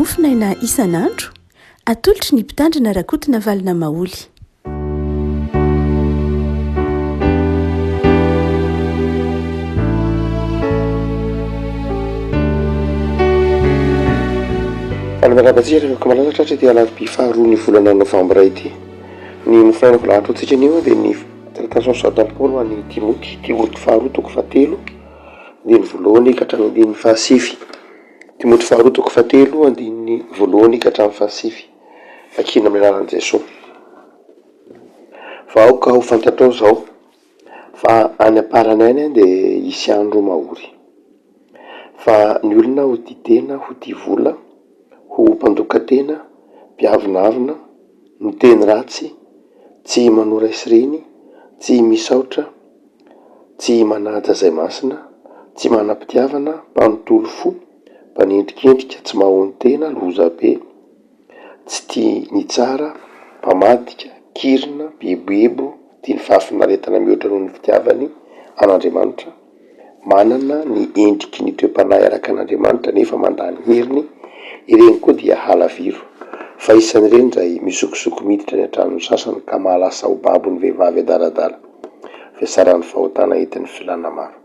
mofinaina isan'andro atolotry ny mpitandrina rakotina valina maoly. Almanabatsika rehefa malala tratra dia alarobia faharoa ny volana novambra ity. Ny mofinainako lahatra antsika anio dia ny tratation Saint-Paul any Timoty faharoa toko fahatelo andiny voalohany ka hatramin'ny andiny fahasivy. Timoty faharoa toko fahatelo andiny voalohany ka hatramin'ny fahasivy. Vakina amin'ny anaran'i Jesosy. Fa aoka ho fantatrao zao fa any am-parany any dia hisy andro mahory. Fa ny olona ho tia tena, ho tia vola, ho mpandoka tena, mpiavonavina, miteny ratsy, tsy manora isiriny, tsy misaotra, tsy manaja izay masina, tsy manam-pitiavana, mpanontolo fo, mpanendrikendrika, tsy mahony tena, loza be, tsy tia ny tsara, mpamadika, kirina, beboebo, tia ny fahafinaretana mihoatra noho ny fitiavany an'Andriamanitra, manana ny endriky ny toe-panahy araka an'Andriamanitra nefa mandany heriny. Ireny koa dia halaviro, fa isan'ireny izay misokosoko miditra ny an-tranony sasany ka mahalasa ho babo ny vehivavy adaladala. Fiasaran'ny fahotana entin'ny filana maro,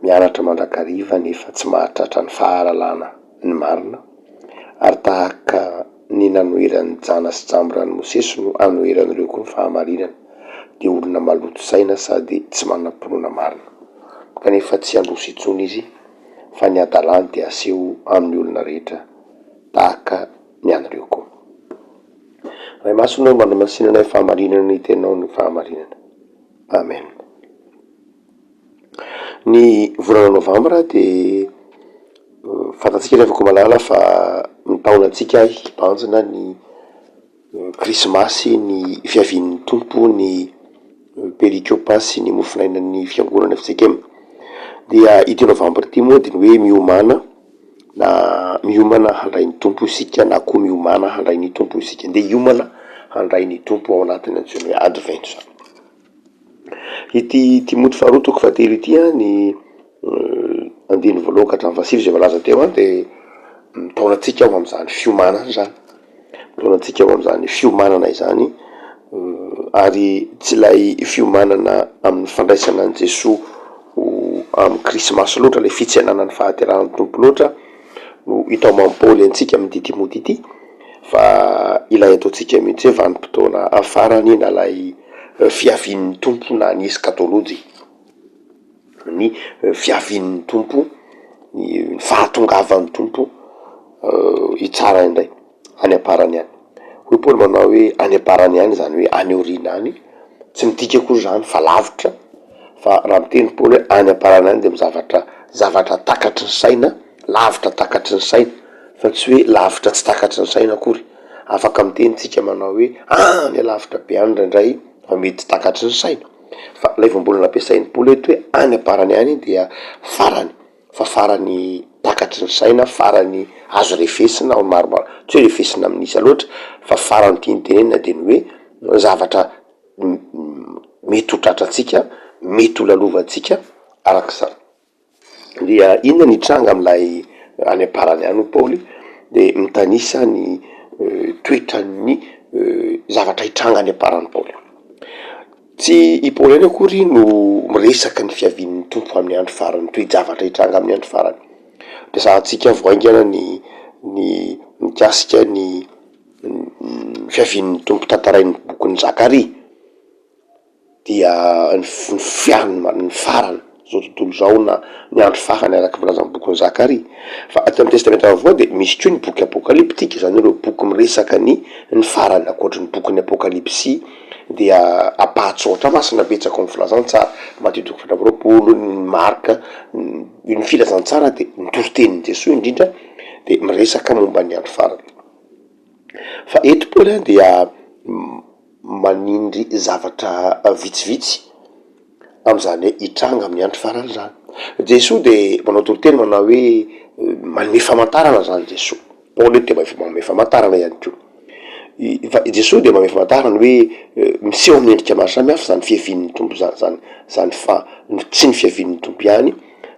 mianatra mandrakariva nefa tsy mahatratra ny fahalalana ny marina, ary tahaka ny nanoeran'ny jana sy jamborany Mosesy no anoeran'ireo koa ny fahamarinana, dia olona maloto saina sady tsy manam-pinoana marina. Kanefa tsy handroso intsony izy fa ny adalany dia aseho amin'ny olona rehetra tahaka ny an'ireo koa. Ray masonao manamasinana ny fahamarinana ny tenao ny fahamarinana. Amen. Ny volana novambra dia fantatsika rehefa ko malala fa ny taonantsika hibanjina ny krismasy, ny fiavian'ny tompo, ny perikôpa sy ny mofinainan'ny fiangonana fitsekema. Dia ity novambra ity moa dia ny hoe miomana na miomana handray ny tompo isika na koa miomana handray ny tompo isika. Dia hiomana handray ny tompo ao anatin'ny antsoina hoe advent zany. Ity Timoty faharoa toko fahatelo ity ny andiny voalohany ka hatramin'ny fahasivy izay voalaza teo dia mitaonantsika ao amin'izany fiomanana zany. Mitaonantsika ao amin'izany fiomanana izany ary tsy ilay fiomanana amin'ny fandraisana an'i Jesosy amin'ny krismasy loatra, ilay fitsenana ny fahaterahan'ny tompo loatra no hita ao amin'ny Paoly antsika amin'ny Timoty ity, fa ilay ataontsika mihitsy hoe vanim-potoana afarany na ilay fiavian'ny tompo na ny eskatôlôjy, ny fiavian'ny tompo, ny fahatongavan'ny tompo hitsara indray any am-parany any. Hoy Paoly manao hoe any am-parany any zany hoe any aoriana any, tsy midika koa zany fa lavitra, fa raha miteny Paoly hoe any am-parany any dia zavatra takatry ny saina, lavitra takatry ny saina, fa tsy hoe lavitra tsy takatry ny saina akory. Afaka mitentsika manao hoe any lavitra be any indraindray fa mety takatry ny saina, fa ilay voambolana ampiasain'ny Paoly eto hoe any am-parany any dia farany, fa farany takatry ny saina, farany azo refesina ao maromaro, tsy hoe refesina amin'ny isa loatra, fa farany tiany tenenina dia ny hoe zavatra mety ho tratrantsika, mety ho lalovantsika arak'izany. Dia inona ny tranga amin'ilay any am-parany any Paoly dia mitanisa ny toetran'ny zavatra hitranga any am-parany Paoly. Tsy i Paoly any akory no miresaka ny fiavian'ny tompo amin'ny andro farany, toy zavatra hitranga amin'ny andro farany. Resahantsika voaingana ny mikasika ny fiavian'ny tompo tantarain'ny bokin'ny Zakaria, dia ny farany zao tontolo zao na ny andro farany araka volazan'ny bokin'ny Zakaria. Fa aty amin'ny testamenta vaovao dia misy koa ny boky apokaliptika, izany ireo boky miresaka ny farany, ankoatry ny bokin'ny apokalipsy dia apahatsotra masina betsaka amin'ny filazantsara. Mateo toko fahatramo roapolo, ny Marka, ny filazantsara dia ny toritenin'i Jesosy indrindra dia miresaka momba ny andro farany. Fa eto Paoly dia manindry zavatra vitsivitsy amin'izany hoe hitranga amin'ny andro farany zany. Jesosy dia manao toriteny manao hoe manome famantarana zany Jesosy. Paoly dia manome famantarana ihany koa. Fa Jesosy dia manome famantarana hoe miseho amin'ny endrika maro samihafa zany fiavian'ny tompo zany tsy ny fiavian'ny tompo ihany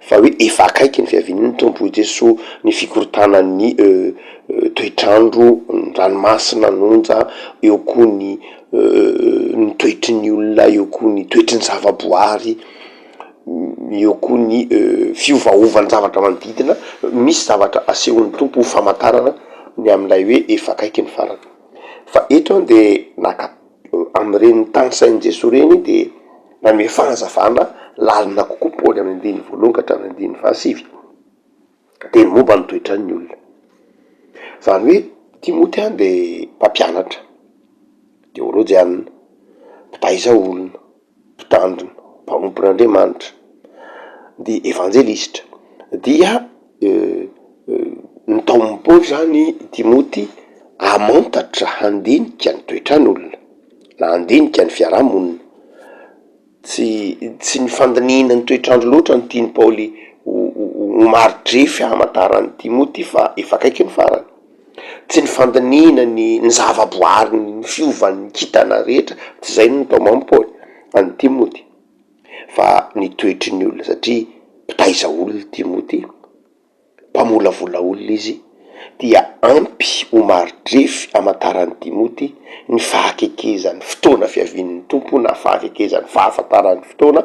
fa hoe efa akaiky ny fiavinany tompo Jesoa ny fikorotanany toetrandro ny ranomasina nonja, eo koa ny toetry ny olona, eo koa ny toetry ny zavaboary, eo koa ny fiovaovany zavatra manodidina. Misy zavatra asehon'ny tompo ho famantarana ny am'ilay hoe efa akaiky ny farany. Fa eto de am'ireny tany sain'i Jesoa reny de nanome fanazavana lalina kokoa Paoly amin'ny andiny voalohany ka hatramin'ny andiny fahasivy de ny momba ny toetran'ny olona. Zany hoe Timoty de mpampianatra, teolojianina, mpitaiza olona, mpitandrina, mpamompon'Andriamanitra, de evanjelistra. Dia ny taon'ny Paoly zany Timoty hamantatra handinika ny toetran'olona na handinika ny fiarahamonina. Tsy ny fandinihana ny toetrandro loatra ny tiany Paoly ho maridrefy hamantarany Timoty fa efa akaiky ny farany. Tsy ny fandinihana ny zavaboary, ny fiovan'ny kintana rehetra, tsy zay ny tao amin'ny Paoly any Timoty, fa ny toetry ny olona, satria mpitaiza olona Timoty, mpamolavola olona izy, dia ampy ho maridrefy hamantarany Timoty ny fahakekezan'ny fotoana fiavin'ny tompo na fahakekezan'ny fahafantarany fotoana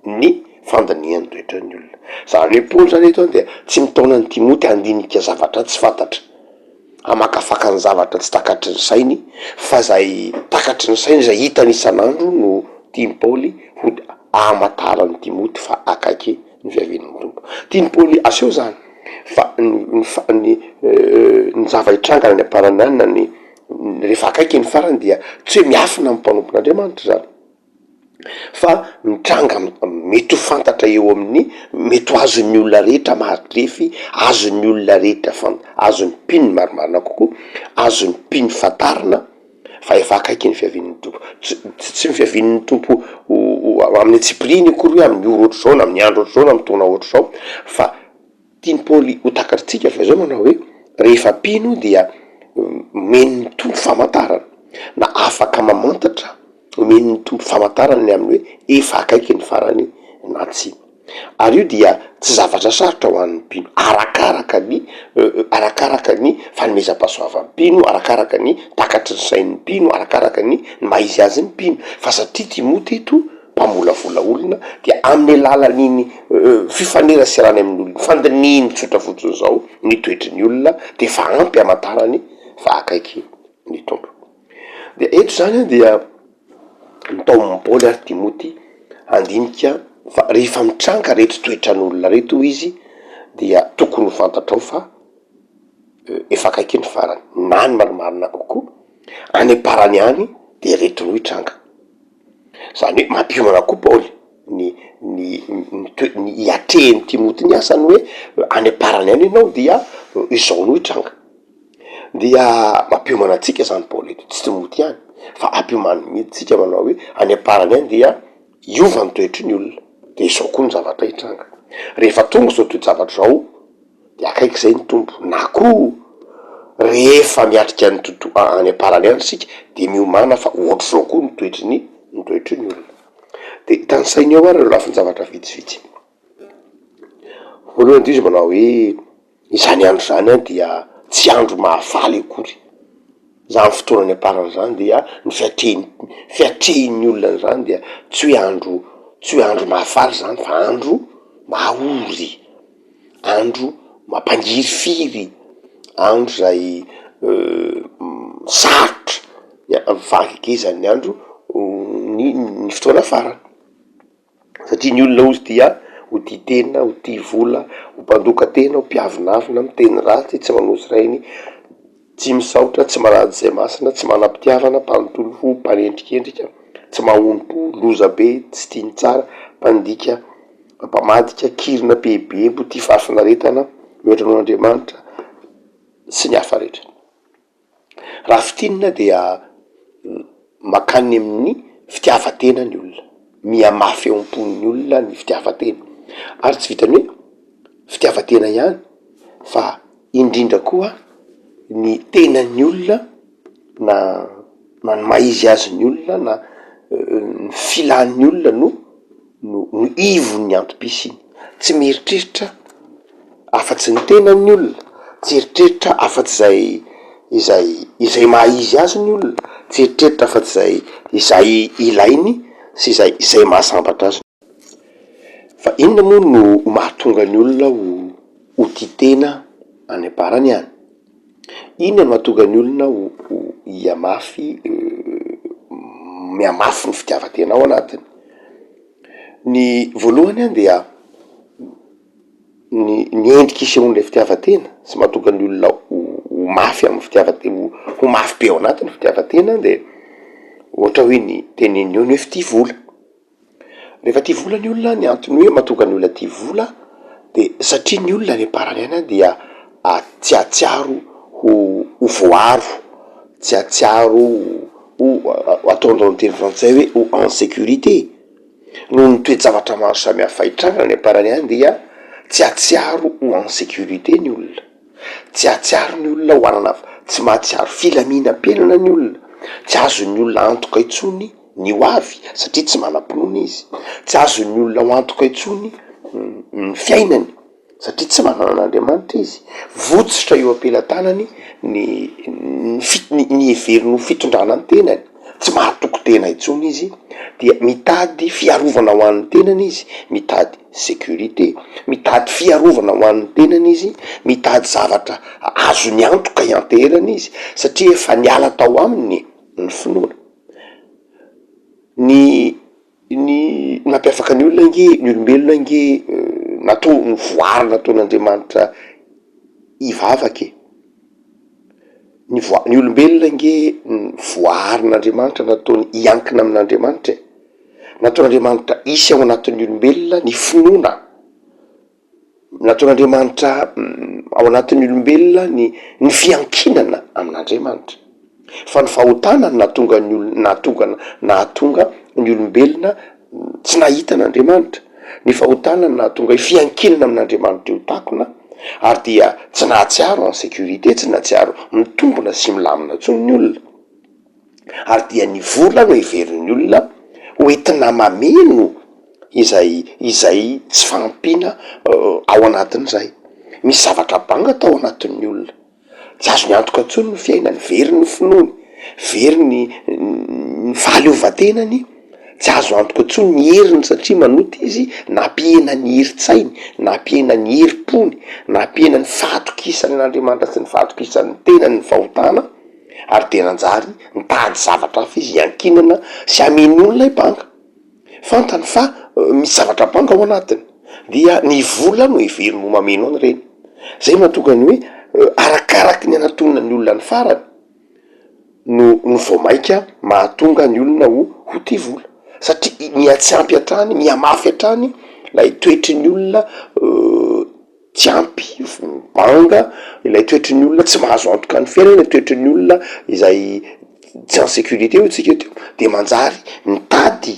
ny fandinihan'ny toetran'ny olona. Zany hoe Paoly zany eto dia tsy mitaonany Timoty handinika zavatra tsy fantatra, hamakafaka ny zavatra tsy takatry ny sainy, fa zay takatry ny sainy zay hitany isan'andro no tiany Paoly ho hamantarany Timoty fa akaiky ny fiavin'ny tompo. Tiany Paoly aseho zany fa ny zava-hitranga ny aparany any na ny rehefa akaiky ny farany dia tsy hoe miafina amin'ny mpanompon'Andriamanitra zany, fa mitranga mety ho fantatra eo amin'ny, mety ho azon'ny olona rehetra maridrefy, azon'ny olona rehetra azon'ny mpino marimarina kokoa, azon'ny mpino fantarina fa efa akaiky ny fiavin'ny tompo. Tsy ny fiavin'ny tompo amin'ny tsipiriny akory hoe amin'ny ora ohatr'izao na amin'ny andro ohatr'izao na amin'ny taona ohatr'izao, fa tiany Paoly ho takatritsika fa zao manao hoe rehefa mpino dia men'ny tompo famantarana na afaka mamantatra, men'ny tompo famantarana amin'ny hoe efa akaiky ny farany na tsy. Ary io dia tsy zavatra sarotra ho an'ny mpino, arakaraka ny fanomezam-pahasoavan'ny mpino, arakaraka ny takatry ny sain'ny mpino, arakaraka ny maizy azy ny mpino. Fa satria Timoty eto mpamolavola olona dia amin'ny alalan'iny fifaneraserany amin'ny olona, fandinihiny tsotra fotsiny zao ny toetry ny olona de fa ampy hamantarany fa akaiky ny tompo. De eto zany dia nataon'ny Paoly ary Timoty handinika fa rehefa mitranga reto toetran'olona reto izy dia tokony ho fantatrao fa efa akaiky ny farany, na ny marimarina kokoa any am-parany any de reto no hitranga. Zany hoe mampiomana koa Paoly ny hiatrehany Timoty ny asany hoe any am-parany any ianao dia izao no hitranga. Dia mampiomana antsika zany Paoly eto, tsy Timoty ihany fa ampiomany mihitsy tsika manao hoe any am-parany any dia iova ny toetry ny olona, de izao koa ny zavatra hitranga. Rehefa tonga zao toe-javatra zao de akaiky zay ny tompo, na koa rehefa miatrika ny any am-parany any sika de miomana fa ohatr'izao koa ny toetry ny olona. De tanisainy ao ary lafiny zavatra vitsivitsy. Voalohany izy manao hoe izany andro zany a dia tsy andro mahafaly akory, zany fotoanany am-parany zany dia ny fiatrehin'ny olona zany dia tsy hoe andro mahafaly zany fa andro mahory, andro mampangirifiry, andro zay sarotra fahakekezan'ny andro ny fotoana farany. Satria ny olona ozy dia ho tia tena, ho tia vola, ho mpandoka tena, ho mpiavinavina, miteny ratsy, tsy manozy rainy, tsy misaotra, tsy manaja izay masina, tsy manam-pitiavana, mpanontolo fo, mpanendrikendrika, tsy mahompo, loza be, tsy tiany tsara, mpandika, mpamadika, kirina bebebo, tia fahafinaretana, mihoatra noan'Andriamanitra sy ny hafa rehetra. Raha fitinina dia makany amin'ny fitiavatena ny olona, mihamafy eo am-pon'ny olona ny fitiavatena, ary tsy vitany hoe fitiavatena ihany fa indrindra koa ny tenan'ny olona na ny maizy azy ny olona na ny filan'ny olona no ivon'ny antom-pisiny. tsy mieritreritra afa-tsy ny tenany olona, tsy eritreritra afa-tsy izay maha izy azy ny olona, tsy eritreritra afa-tsy izay ilainy sy izay mahasambatra azy. Fa inona moa no mahatonga ny olona ho tia tena any am-parany any? Inona no mahatonga ny olona ho hiamafy miamafy ny fitiavan-tena ao anatiny? Ny voalohany any dia ny endrika isehoan'ilay fitiavan-tena sy mahatonga ny olona ho mafy amin'ny fitiavan-tena, ho mafy be ao anatin'ny fitiavan-tena de ohatra hoe ny tenen'ny eo ny hoe tia vola. Rehefa tia vola ny olona, ny antony hoe mahatonga ny olona tia vola de satria ny olona any am-parany any dia tsy atsiaro ho voaro, tsy atsiaro ho ataondreo amin'ny teny frantsay hoe ho en sécurité. Noho ny toe-javatra maro samihafa hitranga any am-parany any dia tsy atsiaro ho en sécurité ny olona, tsy atsiaro ny olona ho anana, tsy mahatsiaro filaminam-piainana ny olona, tsy azon'ny olona antoka intsony ny ho avy satria tsy manam-pinoana izy, tsy azon'ny olona ho antoka intsony ny fiainany satria tsy manana an'Andriamanitra izy, votsitra eo am-pelantanany ny heveriny ho fitondrana ny tenany, tsy mahatoko tena intsony izy, dia mitady fiarovana ho an'ny tenany izy, mitady sécurité, mitady fiarovana ho an'ny tenany izy, mitady zavatra azony antoka ianterana izy satria efa niala tao aminy ny finoana. Ny mampiavaka ny olona nge, ny olombelona nge ny voary nataon'Andriamanitra hivavaka ny olombelona nge voarin'Andriamanitra nataony hiankina amin'Andriamanitra, nataon'Andriamanitra isy ao anatin'ny olombelona ny finoana, nataon'Andriamanitra ao anatin'ny olombelona ny fiankinana amin'Andriamanitra. Fa ny fahotana nahatonga ny olombelona tsy nahita an'Andriamanitra, ny fahotana nahatonga fiankinana amin'Andriamanitra eo takona, ary dia tsy nahatsiaro en sécurité, tsy nahatsiaro mitombona sy milamina intsony ny olona, ary dia ny vola no heverin'ny olona hoentina mameno izay tsy fahampiana ao anatin'izay. Misy zavatra banga tao anatin'ny olona, tsy azo ny antoka intsony ny fiainany, very ny finoany, very ny fahaleovan-tenany, tsy azo antoka intsony ny heriny satria manoto izy nampihena ny herin-tsainy, nampihena ny herim-pony, nampihena ny fahatokisany n'Andriamanitra sy ny fahatokisany tenany ny fahotana, ary dia nanjary mitady zavatra hafa izy hiankinana sy hameno olona banga. Fantany fa misy zavatra banga ao anatiny, dia ny vola no heveriny ho mameno any reny. Zay mahatonga ny hoe arakaraky ny anatonana ny olona ny farany no voamaika mahatonga ny olona ho tia vola, satria miatsampy hatrany, miamafy hatrany lay toetry ny olona tsy ampy banga, ilay toetry ny olona tsy mahazo antoka ny fiainana, ilay toetry ny olona izay tsy en sécurité ho tsika teo, de manjary mitady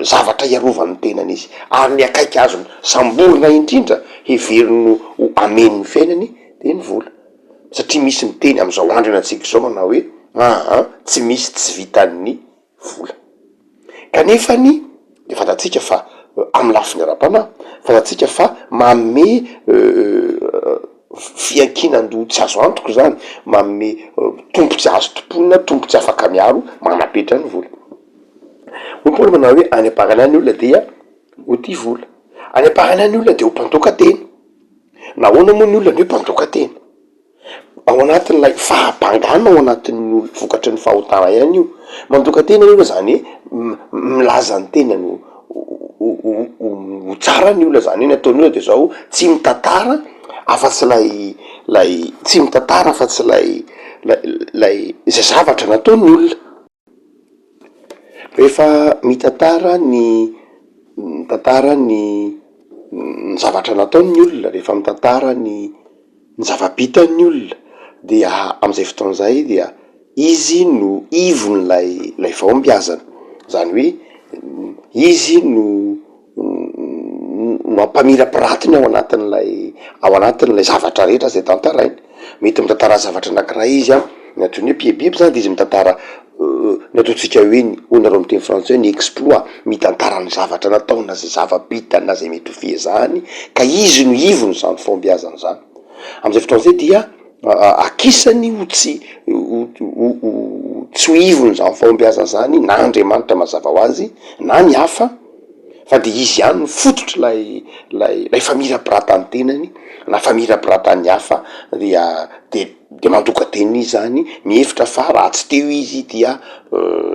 zavatra hiarovany tenany izy, ary ny akaiky azony samborina indrindra heveriny ho ameny ny fiainany de ny vola. Satria misy ny teny am'izao andro antsika zao manao hoe tsy misy tsy vitan'ny vola. Kanefany de fantatsika fa amin'ny lafiny ara-panahy, fantatsika fa manome fiankinan-do tsy azo antoka zany, manome tombotsy azo tomponina, tombotsy afaka miaro, manapetra ny vola. Paoly manao hoe any am-parany any olona dia ho tia vola, any am-parany any olona de ho mpandoka-tena. Nahoana moa ny olona ny hoe mpandoka-tena? Ao anatin'ilay fahabangana ao anatin'ny vokatry ny fahotana ihany io. Mandoka-tena io zany hoe milaza ny tenany ho tsara ny olona, zany hoe nataony olona de zao tsy mitantara afa-tsy lay tsy mitantara afa-tsy lay zay zavatra nataony olona. Rehefa mitantara ny zavatra nataony olona, rehefa mitantara ny zava-bitany olona, dia am'izay fotoan'izay dia izy no ivony lay fahombiazana, zany hoe izy no mampamirapiratiny ao anatin'lay zavatra rehetra zay tantarainy. Mety mitantara zavatra anankiray izy ny antony hoe bibiby zany de izy mitantara ny ataotsika hoe onareo amy teny frantsais ny exploit, mitantarany zavatra natao na zay zava-bitany na zay mety ho fiezahany ka izy no ivony zany fombiazany zany. Amizay fotoana zay dia akisany ho tsy ho ivony zany fombiazany zany na Andriamanitra mazava ho azy na ny hafa, fa de izy ihany no fototra lay famirapiratany tenany na famirapiratany hafa dia de mandoka teny izy zany mihevitra fa raha tsy teo izy dia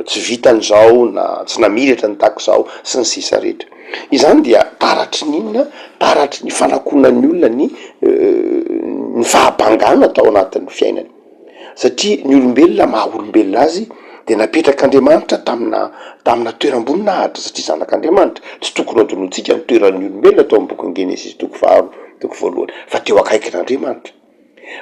tsy vitany zao na tsy namiratra ny tako zao sy ny sisa rehetra. Izany dia taratry n'inona, taratry ny fanakonan'ny olona ny fahabangana tao anatin'ny fiainany, satria ny olombelona maha olombelona azy de napetrak'Andriamanitra tamina toeram-boninahitra, satria zanak'Andriamanitra tsy tokony adonontsika ny toeran'ny olombelona atao amin'ny bokin'ny Genesis toko 1 fa teo akaikin'Andriamanitra.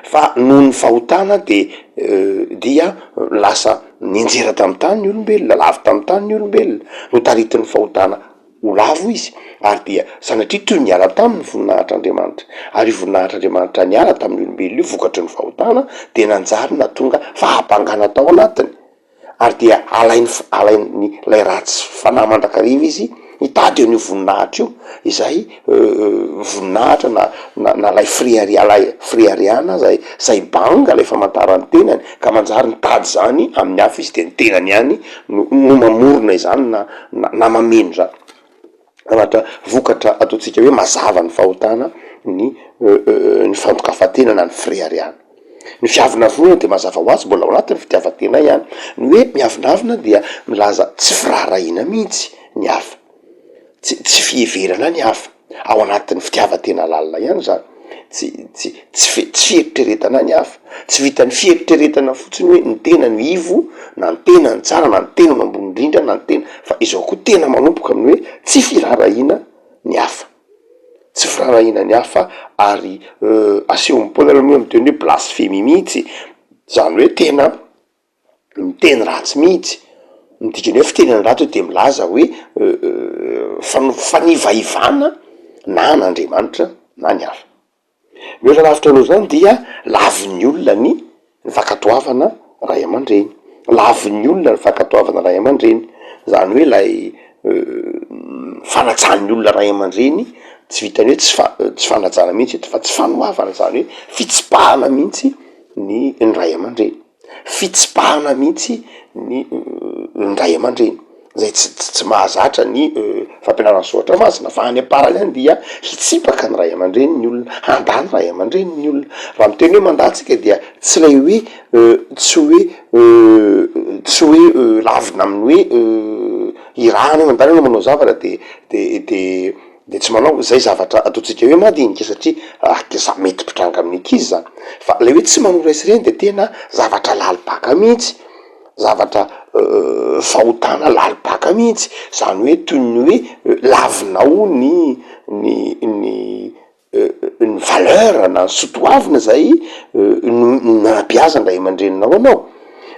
Fa noho ny fahotana dia lasa nienjera tamy tany ny olombelona, lavy tamy tany ny olombelona no taritin'ny fahotana ho lavo izy, ary dia sanatria toy niala taminy voninahitr'Andriamanitra, ary voninahitr'Andriamanitra niala tamin'ny olombelona io vokatry ny fahotana de nanjary na tonga fahabangana tao anatiny, ary dia alainy lay ratsy fanahy mandrakariva izy hitady eo ny voninahitra io izay voninahitra na lay friariana zay banga lay famantarany tenany ka manjary nitady zany amin'ny hafa izy de ny tenany ihany no mamorona izany na mameno zany. Anatra vokatra ataotsika hoe mazava ny fahotana ny fandokafatena na ny friariana. Ny fiavinavina de mazava ho azy mbola ao anatin'ny fitiavatena ihany, ny hoe miavinavina dia milaza tsy firaharaina mihitsy ny hafa, tsy fieverana ny hafa ao anatin'ny fitiavatena lalina ihany zany, tsy fieritreretana ny hafa, tsy vitany fieritreretana fotsiny hoe ny tena no ivo na ny tena ny tsara na ny tena no ambony indrindra na ny tena, fa izao koa tena manomboka amin'ny hoe tsy firaharaina ny hafa, tsy firaharaina ny hafa, ary asehon'ny Paoly aloha amy teny hoe blasphemy mihitsy, zany hoe tena miteny ratsy mihitsy, midikany hoe fitenany ratsy de milaza hoe fanivaivana na an'Andriamanitra na ny hafa. Mioatra lavitra anao zany dia lavin'ny olona ny fankatoavana ray aman-dreny, lavin'ny olona ny fankatoavana ray aman-dreny, zany hoe lay fanajany olona ray aman-dreny tsy vitany hoe tsy fanajana mihitsy fa tsy fanoavana, zany hoe fitsipahana mihitsy ny ray aman-dreny, fitsipahana mihitsy ny ray aman-dreny, zay tsy mahazatra ny fampianarana soatra masina fa any aparany any dia hitsipaka ny ray aman-dreny ny olona, handany ray aman-dreny ny olona. Raha miteny hoe mandatsika dia tsy lay hoe tsy hoe lavina amin'ny hoe irahana hoe mandany manao zavatra de tsy manao zay zavatra ataotsika hoe madinika, satria mety pitranga amin'ny ankizy zany, fa le hoe tsy manoraisy reny de tena zavatra lalibaka mihitsy, zavatra fahotana lalibaka mihitsy, zany hoe toy ny hoe lavinao ny valeur na ny sotoavina zay nanabeazany ray aman-dreninao anao,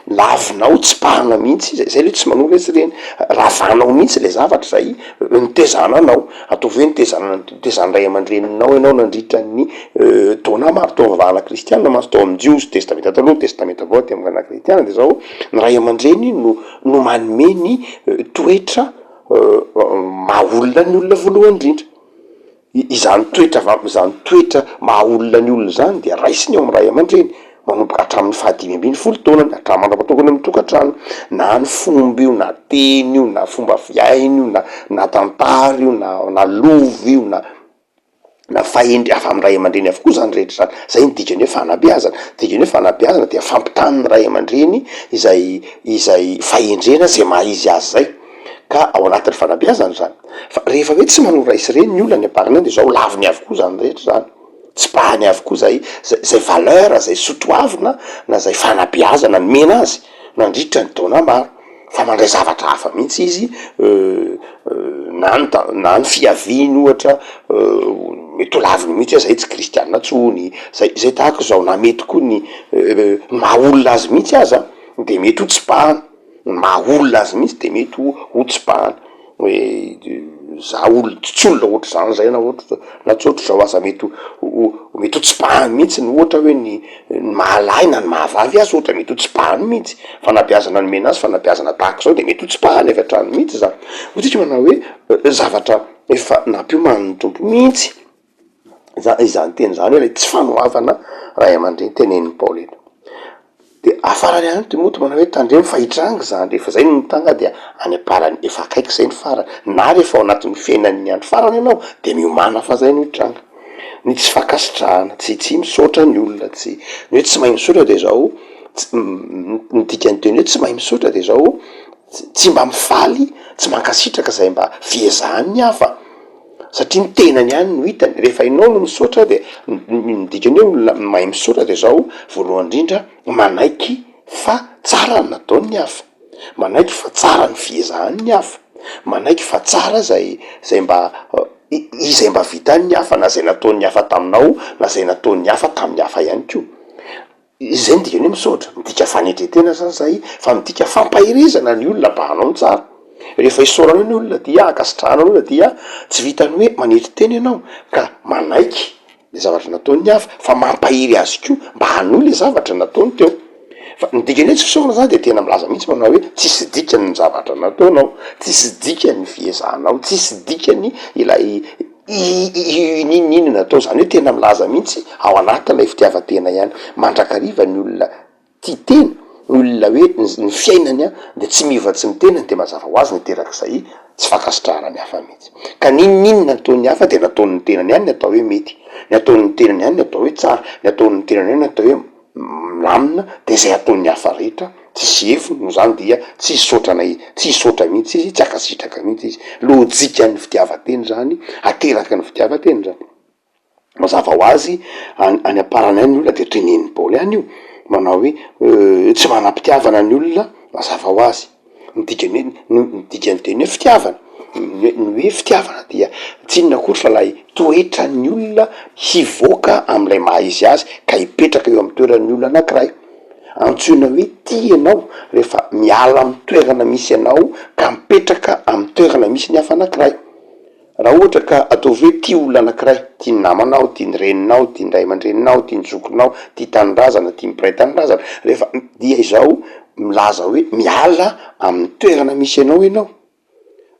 lavinao tsipahana mihitsy zay le tsy manoraisy reny, ravanao mihitsy le zavatra zay nitezananao, ataovy hoe nitezany ray aman-dreninao ianao nandritra ny taona maro, tao vavahana kristianina mantsy tao amin'ny Jios testamenta taloha testamenta avao ty am'gana kristianina de zao ny ray aman-dreny no manome ny toetra maha olona ny olona voalohany indrindra. Izany toetra maha olona ny olona zany dia raisiny eo amy ray aman-dreny manomboka hatramin'ny 5-10 taonany, hatramin'ny mandrapatokony amy tokantrano, na ny fomba io na teny io na fomba fiaina io na tantara io na lovy io na fahendry avy amy ray aman-dreny avokoa zany rehetra zany, zay ny dikany hoe fanabeazana. Dikany hoe fanabeazana dia fampitaniny ray aman-dreny izay fahendrena zay maha izy azy zay, ka ao anatin'ny fanabeazana zany. Fa rehefa hoe tsy manoraisy reny ny olona ny aparany de zao laviny avokoa zany rehetra zany, tsy pahany avokoa zay valeur, zay sotoavina na zay fanabeazana nomena azy nandritra ny taona maro, fa mandray zavatra hafa mihitsy izy, na ny fiaviany ohatra mety ho laviny mihitsy hoe zay tsy kristianina tsony, zay tahako zao, na mety koa ny maha olona azy mihitsy aza de mety ho tsipahana, maha olona azy mihitsy de mety ho tsipahana, hoe za tsy olona ohatry zany zay na ohatry natsotro zao aza mety ho tsipahany mihitsy ny ohatra hoe ny mahalahy na ny mahavavy azy ohatra mety ho tsipahany mihitsy fanabeazana nomena azy fanabeazana tahaka zao de mety ho tsipahany avy hatrany mihitsy za ohatsika manao hoe zavatra efa nampiomany ny tompo mihitsy izany teny zany hoe lay tsy fanoavana ray aman-dreny teneniny Paoly eto. De afarany any ty moto manao hoe tandremo fahitrangy zany rehefa zay no tanga dia any aparany efa akaiky zay ny farany na rehefa ao anatin'ny fiainany any farany ianao de miomana fa zay no hitranga ny tsy fakasitrahana tsy misaotra ny olona tsy ny hoe tsy mahay misaotra de zao ny dikany teny hoe tsy mahay misaotra de zao tsy mba mifaly tsy mankasitraka zay mba fiezahany ny hafa satria ny tenany any no hitany rehefa ianao no misaotra de midikany hoe olona mahay misaotra de zao voalohany indrindra manaiky fa tsara ny nataony ny hafa manaiky fa tsara ny fiezahany ny hafa manaiky fa tsara zay mba izay mba vitany ny hafa na zay nataony ny hafa taminao na zay nataony ny hafa tamin'ny hafa ihany ko izay ny dikany hoe misaotra midika fanetretena zany zay fa midika fampahirizana ny olona mba hanao ny tsara rehefa isaorana ny olona dia akasitrahana ny olona dia tsy vitany hoe manetry teny ianao ka manaiky le zavatra nataony ny hafa fa mampahiry azy ko mba hanohy le zavatra nataony teo fa ny dikany hoe tsy fisaorana zany de tena milaza mihitsy manao hoe tsisy dikany ny zavatra nataonao tsisy dikany ny fiezahanao tsisy dikany ilay nininy natao zany hoe tena milaza mihitsy ao anatin'ilay fitiavatena ihany mandrakariva ny olona tia tena ny olona hoe ny fiainany a de tsy mivatsy ny tenany de mazava ho azy niterak'izay tsy fakasitrahana ny hafa mihitsy ka nininy nataony hafa de nataon'ny tenany ihany ny atao hoe mety ny ataon'ny tenany ihany ny atao hoe tsara ny ataon'ny tenany ihany ny atao hoe milamina de zay ataon'ny hafa rehetra tsisy hefiny no zany dia tsy hisaotra mihitsy izy tsy akasitraka mihitsy izy lojika ny fitiavateny zany ateraky ny fitiavateny zany mazava ho azy any aparany any ny olona de teneniny Paoly ihany io manao hoe tsy manam-pitiavana ny olona mazava ho azy ny dikany teny hoe fitiavana ny hoe fitiavana dia tsy inona akory fa lay toetra ny olona hivoaka am'ilay maha izy azy ka hipetraka eo amy toeran'ny olona anankiray antsoina hoe tia ianao rehefa miala amy toerana misy ianao ka mipetraka amy toerana misy ny hafa anankiray raha ohatra ka ataovy hoe tia olona anankiray tia ny namanao tia ny reninao tia ny ray aman-dreninao tia ny zokinao tia tanindrazana tia mipiray tanindrazana rehefa dia izao milaza hoe miala amy toerana misy ianao ianao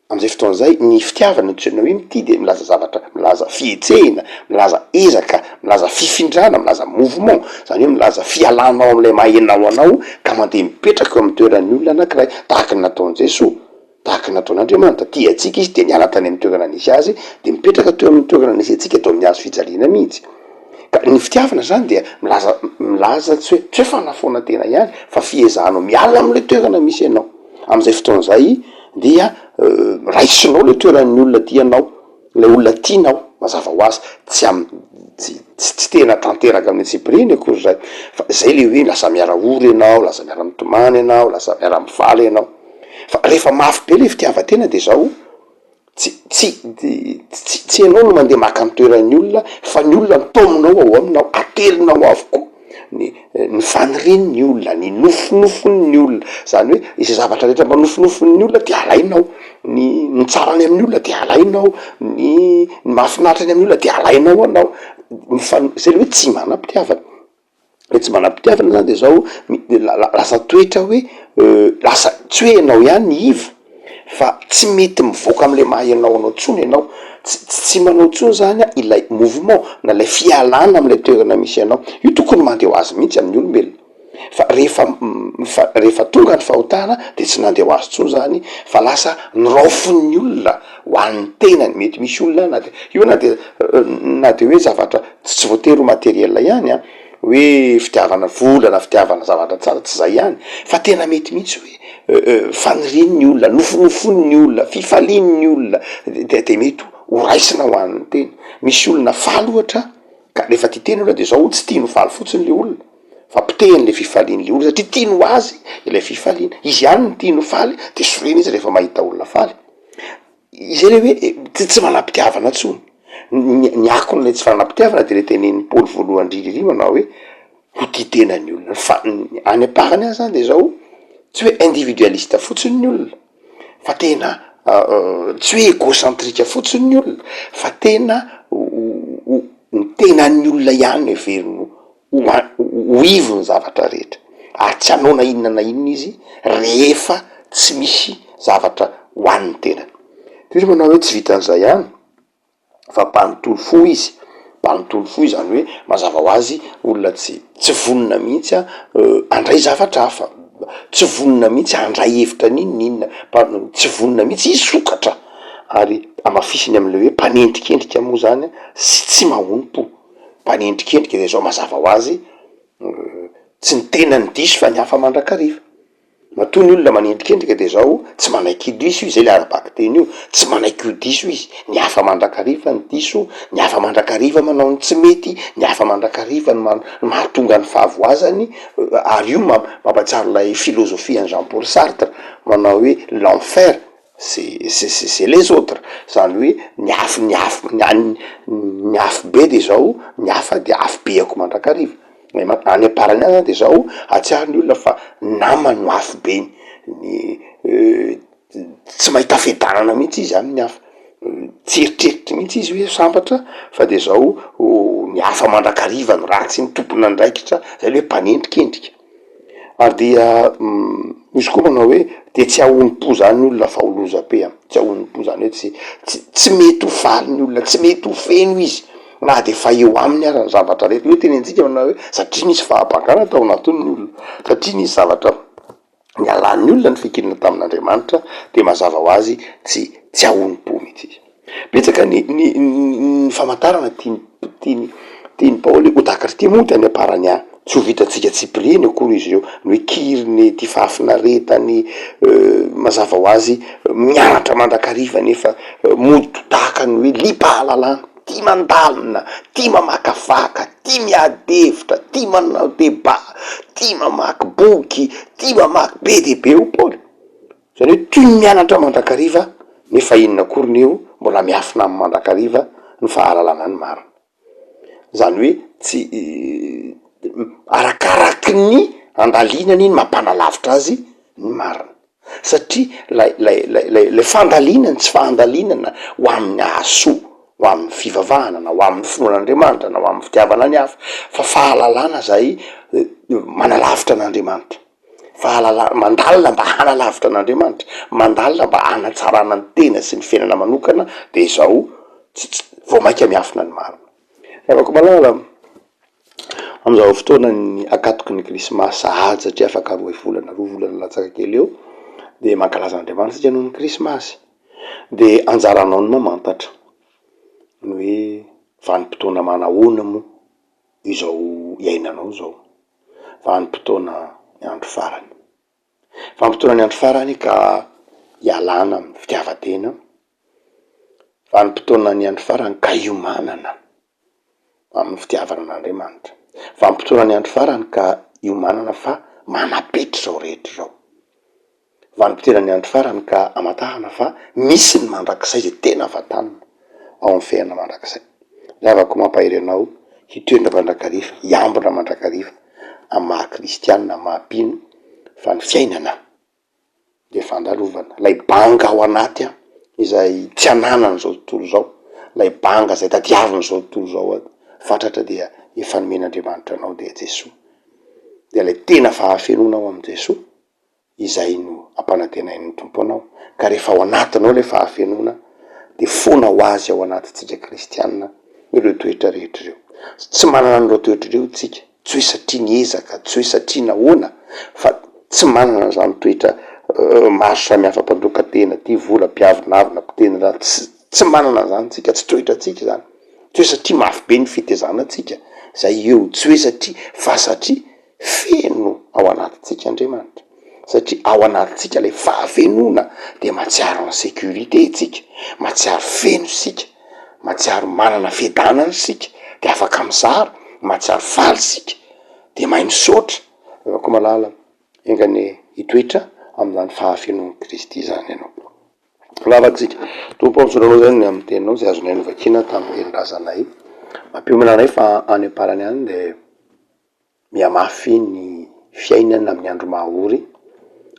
am'izay fotoan'izay ny fitiavana antsoina hoe mity de milaza zavatra milaza fietsehana milaza ezaka milaza fifindrana milaza mouvement zany hoe milaza fialanao am'ilay mahaenao anao ka mandeha mipetraka eo amy toeran'ny olona anankiray tahaka ny nataon'i Jesosy tahaka ny nataon'Andriamanitra tia atsika izy de niala tany amy toerana nisy azy de mipetraka teo amy toerana nisy atsika atao amin'ny hazo fijaliana mihitsy ka ny fitiavana zany dia milaza tsy hoe fanafona tena ihany fa fiezahanao miala am'le toerana misy ianao am'izay fotoan'izay dia raisinao le toeran'ny olona tianao le olona tianao mazava ho azy tsy tena tanteraka amin'ny tsibriny akory zay fa zay le hoe lasa miara ory ianao lasa miara mitomany ianao lasa miara mifaly ianao fa rehefa mafy be le fitiavatena de zao tsy ianao no mandeha maka amy toeran'ny olona fa ny olona mitominao ao aminao aterinao avokoa ny fanirinyny olona ny nofinofony olona zany hoe izay zavatra rehetra mba nofinofony olona de alainao ny tsarany amin'ny olona de alainao ny mahafinatrany amin'ny olona de alainao anao zay le hoe tsy manam-pitiavana hoe tsy manam-pitiavana zany de zao lasa toetra hoe lasa tsy hoe ianao ihany ny iva fa tsy mety mivoaka am'le maha ianao anao tsony ianao tsy manao tsony zany a ilay mouvement na lay fialana am'ilay toerana misy ianao io tokony mandeha ho azy mihitsy amin'ny olombelona fa rehefa tonga ny fahotana de tsy nandeha ho azy tsony zany fa lasa niraofon'ny olona ho an'ny tenany mety misy olona na de io na de hoe zavatra tsy voatery ho materiel ihany a hoe fitiavana vola na fitiavana zavatra tsara tsy zay ihany fa tena mety mihitsy hoe fanirin'ny olona nofinofony olona fifalin'ny olona de mety ho raisina ho an'ny teny misy olona faly ohatra ka rehefa ty teny olona de zao tsy tia no faly fotsiny le olona fa potehiny le fifalin'le olona satria tia no azy ilay fifaliana izy ihany ny tia no faly de sorena izy rehefa mahita olona faly izay le hoe tsy manam-pitiavana tsony ny akony le tsy fanam-pitiavana de le tenen'ny Paoly voalohany indrindra manao hoe ho tia tenany olona fa any aparany azy zany de zao tsy hoe individualiste fotsiny ny olona fa tena tsy hoe égocentrika fotsiny ny olona fa tena ny tenan'ny olona ihany everiny ho ivony zavatra rehetra ary tsy anaona inona na inona izy rehefa tsy misy zavatra hoan'ny tenany. De izy manao hoe tsy vitan'izay ihany fa mpanontolo fo izy, mpanontolo fo izy zany hoe mazava ho azy olona tsy vonona mihitsy andray zavatra hafa, tsy vonona mihitsy andray hevitra n'inona tsy vonona mihitsy isokatra ary amafisiny am'le hoe mpanendrikendrika moa zany sy tsy mahono-po. Mpanendrikendrika de zao mazava ho azy tsy ny tenany diso fa ny hafa mandrakariva. Matoa ny olona manendrikendrika de zao tsy manaiky diso izy, zay le arabaky teny io, tsy manaiky io diso izy, ny hafa mandrakariva ny diso, ny hafa mandrakariva manao ny tsy mety, ny hafa mandrakariva ny mahatonga ny fahavoazany. Ary io mampatsiaro lay filozofia any Jean Paul Sartre manao hoe l'enfer c'est les autres, zany hoe ny afo be de zao ny hafa de afo be ako mandrakariva. Any aparany any de zao atsiary ny olona fa namany no afo beny, tsy mahita fedanana mihitsy izy any ny hafa, tsy eritreritry mihitsy izy hoe sambatra fa de zao ny hafa mandrakariva no ratsy ny tompona andraikitra, zay le hoe mpanendrikendrika. Ary dia misy koa manao hoe de tsy ahonim-po zany ny olona fa ho loza-pe tsy ahonim-po zany hoe tsy mety ho faly ny olona, tsy mety ho feno izy na de fa eo aminy ary ny zavatra rehetra. Io tenentsika manao hoe satria nisy fahampangana tao anatin'ny olona, satria nisy zavatra nialan'ny olona ny fikirina tamin'Andriamanitra de mazava ho azy tsy ahonim-po mihitsy izy. Betsaka ny famantarana tiany Paoly ho takatry moa any aparany any, tsy ho vitatsika Tsiprieny akory izy ireo ny hoe kiriny ty fahafinaretany, mazava ho azy mianatra mandrakariva nefa mody tahaka ny hoe lipahalalana, tia mandalina, tia mamakafaka, tia miadevitra, tia manao débat, tia mamaky boky, tia mamaky be de be o Paoly, zany hoe tia mianatra mandrakariva nefa inona akory eo mbola miafina amy mandrakariva ny fahalalana ny marina. Zany hoe tsy arakaraky ny andalinany iny mampanalavitra azy ny marina, satria le fandalinany tsy fahandalinana ho amin'ny ahasoa, ho amin'ny fivavahana na ho amin'ny fon'Andriamanitra na ho amin'ny fitiavana ny hafa, fa fahalalana zay manalavitra an'Andriamanitra, mandalina mba hanalavitra an'Andriamanitra, mandalina mba hanatsarana ny tena sy ny fiainana manokana de zao vao maika miafina ny marina. Afaka malala amizao fotoana ny akatoky ny krismasy sahady satria afaka roa volana latsaka kely eo de mankalaza Andriamanitra satria noho ny krismasy de anjaranao ny mamantatra ny hoe vanim-potoana manahoana moa izao iainanao zao, vanim-potoana ny andro farany, vanim-potoana ny andro farany ka ialana amin'ny fitiavan-tena, vanim-potoana ny andro farany ka iomanana amin'ny fitiavana an'Andriamanitra, vanim-potoana ny andro farany ka iomanana fa manapetry zao rehetra zao, vanim-potoana ny andro farany ka amatahana fa misy ny mandrakizay de tena vatanina ao amin'ny fiainana mandrakizay. Zavako mampahery anao hitoetra mandrakariva, hiambina mandrakariva amin'ny maha kristianina mahampino fa ny fiainana de fandalovana, lay banga ao anaty izay tsy ananany zao tontolo zao, lay banga zay tadiaviny zao tontolo zao fatratra dia efa nomen'Andriamanitra anao de Jesoa, de lay tena fahafenonao amy Jesoa izay no ampanantenain'ny tompo anao, ka rehefa ao anatinao le fahafenona de fona ho azy ao anatintsika kristianina ireo toetra rehetra ireo. Tsy manana an'ireo toetra ireo tsika, tsy hoe satria niezaka, tsy hoe satria nahoana, fa tsy manana zany toetra maro samihafa mpandoka-tena, ty vola, mpiavonavina, mpiteny raha, tsy manana zany tsika, tsy toetra tsika zany, tsy hoe satria mafy be ny fitezana tsika zay eo, tsy hoe satria fa satria feno ao anatintsika Andriamanitra, satria ao anatintsika le fahafenona de matsiaro ny sécurité tsika, matsiaro feno sika, matsiaro manana fiadanana sika de afaka mizara, matsiaro faly sika de mahay misaotra. Afaka malala engane hitoetra am'izany fahafenon'ny Kristy zany ianao. Lavatsika tompo am'soranao zany amy teninao zay azonay novakina tamin'ny tenin-drazanay, mampihomenanay fa any aparany any de miamafy ny fiainana amin'ny andro mahaory,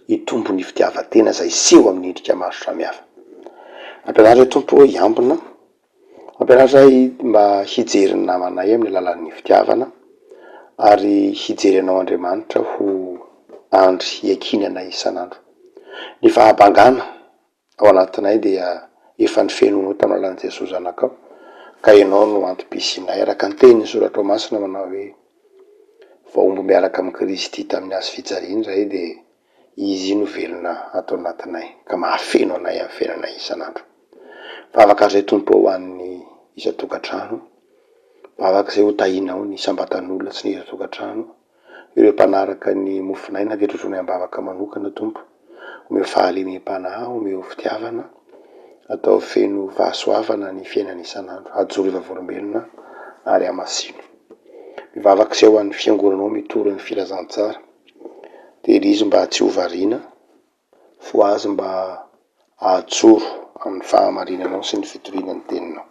hitombo ny fitiavan-tena zay seho amin'ny endrika maro samihafa. ampianatra tompo iambina, ampianatra mba hijery ny namanay amin'ny alalan'ny fitiavana ary hijery anao Andriamanitra ho andry iakinana isan'andro. Ny fahabangana ao anatinay dia efa ny fenonao tamin'ny alalan'i Jesosy anakao, ka ianao no antom-pisinay araka ny tenin'ny soratra masina manao hoe vao omby miaraka amin'ny Kristy tamin'ny hazo fijaliana zahay dia izy no velona atao anatinay ka mahafeno anay amin'ny fiainanay isan'andro. Vavaka izay tompo ho an'ny isan-tokantrano, vavaka izay ho tahinao ny sambatan'olona sy ny isan-tokantrano, ireo mpanaraka ny mofinay na vetrotronay am-bavaka manokana tompo, omeo fahalemem-panahy, omeo fitiavana, atao feno fahasoavana ny fiainana isan'andro, ajoro vavolombelona ary amasino. Mivavaka izay ho an'ny fiangonanao mitoro ny filazantsara, tehirizy mba tsy ho variana, fo azy mba ajoro amin'ny fahamarinanao sy ny fitorianany teninao,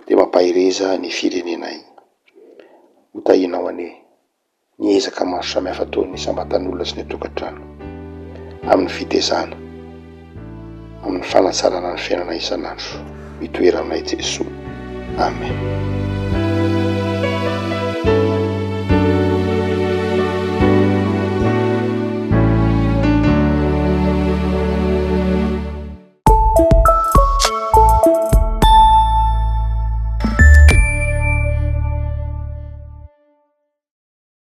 dia mampahireza ny firenenay ho tahinao anie ny ezaka maro samihafa toy ny sambatan'olona sy ny tokantrano, amin'ny fitezana, amin'ny fanatsarana ny fiainana isan'andro, mitoeranay Jesosy. Amen.